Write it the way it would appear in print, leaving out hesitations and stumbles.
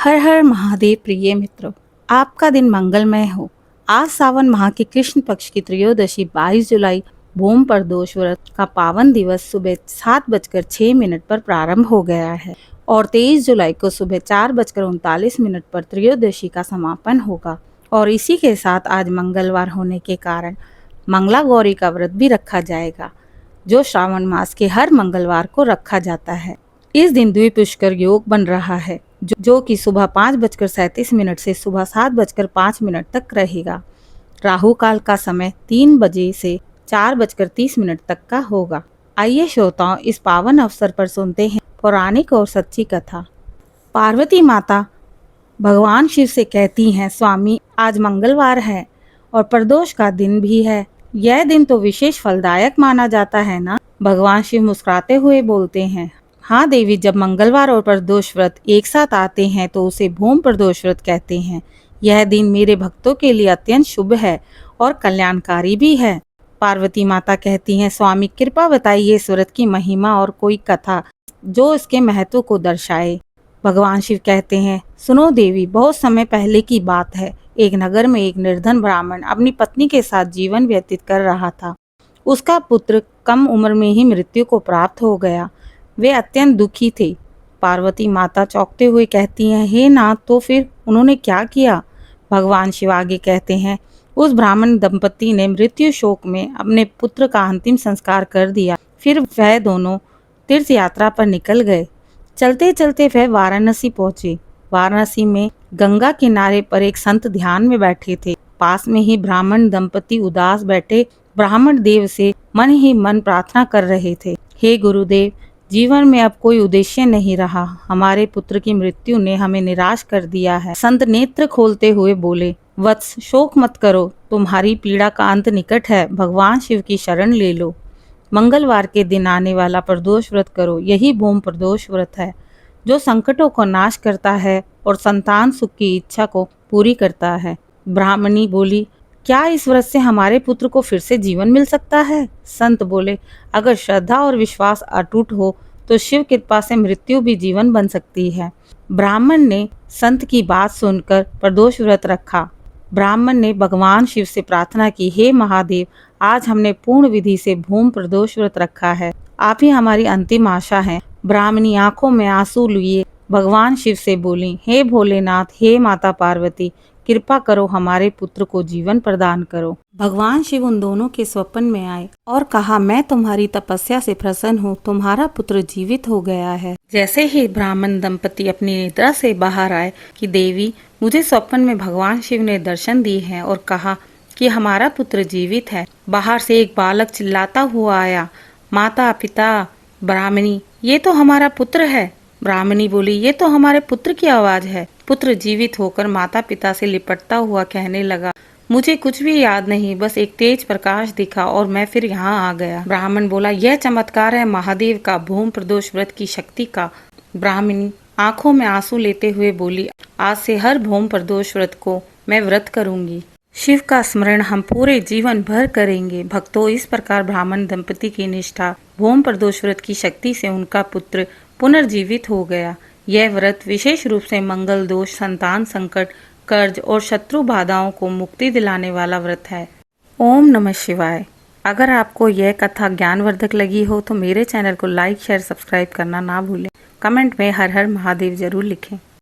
हर हर महादेव प्रिय मित्रों, आपका दिन मंगलमय हो। आज सावन माह के कृष्ण पक्ष की त्रयोदशी 22 जुलाई भूम प्रदोष व्रत का पावन दिवस सुबह 7:06 पर प्रारंभ हो गया है और 23 जुलाई को सुबह 4:39 पर त्रयोदशी का समापन होगा। और इसी के साथ आज मंगलवार होने के कारण मंगला गौरी का व्रत भी रखा जाएगा, जो श्रावण मास के हर मंगलवार को रखा जाता है। इस दिन द्विपुष्कर योग बन रहा है, जो कि सुबह 5:37 से सुबह 7:05 तक रहेगा। राहु काल का समय 3 बजे से 4:30 तक का होगा। आइए श्रोताओं, इस पावन अवसर पर सुनते हैं पौराणिक और सच्ची कथा। पार्वती माता भगवान शिव से कहती हैं, स्वामी आज मंगलवार है और प्रदोष का दिन भी है। यह दिन तो विशेष फलदायक माना जाता है ना। भगवान शिव मुस्कुराते हुए बोलते हैं, हाँ देवी, जब मंगलवार और प्रदोष व्रत एक साथ आते हैं तो उसे भूम प्रदोष व्रत कहते हैं। यह दिन मेरे भक्तों के लिए अत्यंत शुभ है और कल्याणकारी भी है। पार्वती माता कहती हैं, स्वामी कृपा बताइए इस व्रत की महिमा और कोई कथा जो इसके महत्व को दर्शाए। भगवान शिव कहते हैं, सुनो देवी, बहुत समय पहले की बात है। एक नगर में एक निर्धन ब्राह्मण अपनी पत्नी के साथ जीवन व्यतीत कर रहा था। उसका पुत्र कम उम्र में ही मृत्यु को प्राप्त हो गया। वे अत्यंत दुखी थे। पार्वती माता चौंकते हुए कहती हैं, हे नाथ, तो फिर उन्होंने क्या किया? भगवान शिव आगे कहते हैं, उस ब्राह्मण दंपति ने मृत्यु शोक में अपने पुत्र का अंतिम संस्कार कर दिया। फिर वह दोनों तीर्थ यात्रा पर निकल गए। चलते चलते वह वाराणसी पहुंचे। वाराणसी में गंगा किनारे पर एक संत ध्यान में बैठे थे। पास में ही ब्राह्मण दंपति उदास बैठे ब्राह्मण देव से मन ही मन प्रार्थना कर रहे थे, हे गुरुदेव, जीवन में अब कोई उद्देश्य नहीं रहा। हमारे पुत्र की मृत्यु ने हमें निराश कर दिया है। संत नेत्र खोलते हुए बोले, वत्स, शोक मत करो, तुम्हारी पीड़ा का अंत निकट है। भगवान शिव की शरण ले लो। मंगलवार के दिन आने वाला प्रदोष व्रत करो। यही भूम प्रदोष व्रत है, जो संकटों को नाश करता है और संतान सुख की इच्छा को पूरी करता है। ब्राह्मणी बोली, क्या इस व्रत से हमारे पुत्र को फिर से जीवन मिल सकता है? संत बोले, अगर श्रद्धा और विश्वास अटूट हो तो शिव कृपा से मृत्यु भी जीवन बन सकती है। ब्राह्मण ने संत की बात सुनकर प्रदोष व्रत रखा। ब्राह्मण ने भगवान शिव से प्रार्थना की, हे महादेव, आज हमने पूर्ण विधि से भूम प्रदोष व्रत रखा है। आप ही हमारी अंतिम आशा है। ब्राह्मणी आंखों में आंसू लिए भगवान शिव से बोली, हे भोलेनाथ, हे माता पार्वती, कृपा करो, हमारे पुत्र को जीवन प्रदान करो। भगवान शिव उन दोनों के स्वप्न में आए और कहा, मैं तुम्हारी तपस्या से प्रसन्न हूँ, तुम्हारा पुत्र जीवित हो गया है। जैसे ही ब्राह्मण दंपति अपनी निद्रा से बाहर आए कि देवी, मुझे स्वप्न में भगवान शिव ने दर्शन दिए हैं और कहा कि हमारा पुत्र जीवित है। बाहर से एक बालक चिल्लाता हुआ आया, माता पिता। ब्राह्मणी, ये तो हमारा पुत्र है। ब्राह्मणी बोली, ये तो हमारे पुत्र की आवाज है। पुत्र जीवित होकर माता पिता से लिपटता हुआ कहने लगा, मुझे कुछ भी याद नहीं, बस एक तेज प्रकाश दिखा और मैं फिर यहाँ आ गया। ब्राह्मण बोला, यह चमत्कार है महादेव का, भूम प्रदोष व्रत की शक्ति का। ब्राह्मणी आंखों में आंसू लेते हुए बोली, आज से हर भूम प्रदोष व्रत को मैं व्रत करूंगी। शिव का स्मरण हम पूरे जीवन भर करेंगे। भक्तों, इस प्रकार ब्राह्मण दंपति की निष्ठा भूम प्रदोष व्रत की शक्ति से उनका पुत्र पुनर्जीवित हो गया। यह व्रत विशेष रूप से मंगल दोष, संतान संकट, कर्ज और शत्रु बाधाओं को मुक्ति दिलाने वाला व्रत है। ओम नमः शिवाय। अगर आपको यह कथा ज्ञानवर्धक लगी हो तो मेरे चैनल को लाइक, शेयर, सब्सक्राइब करना ना भूलें। कमेंट में हर हर महादेव जरूर लिखें।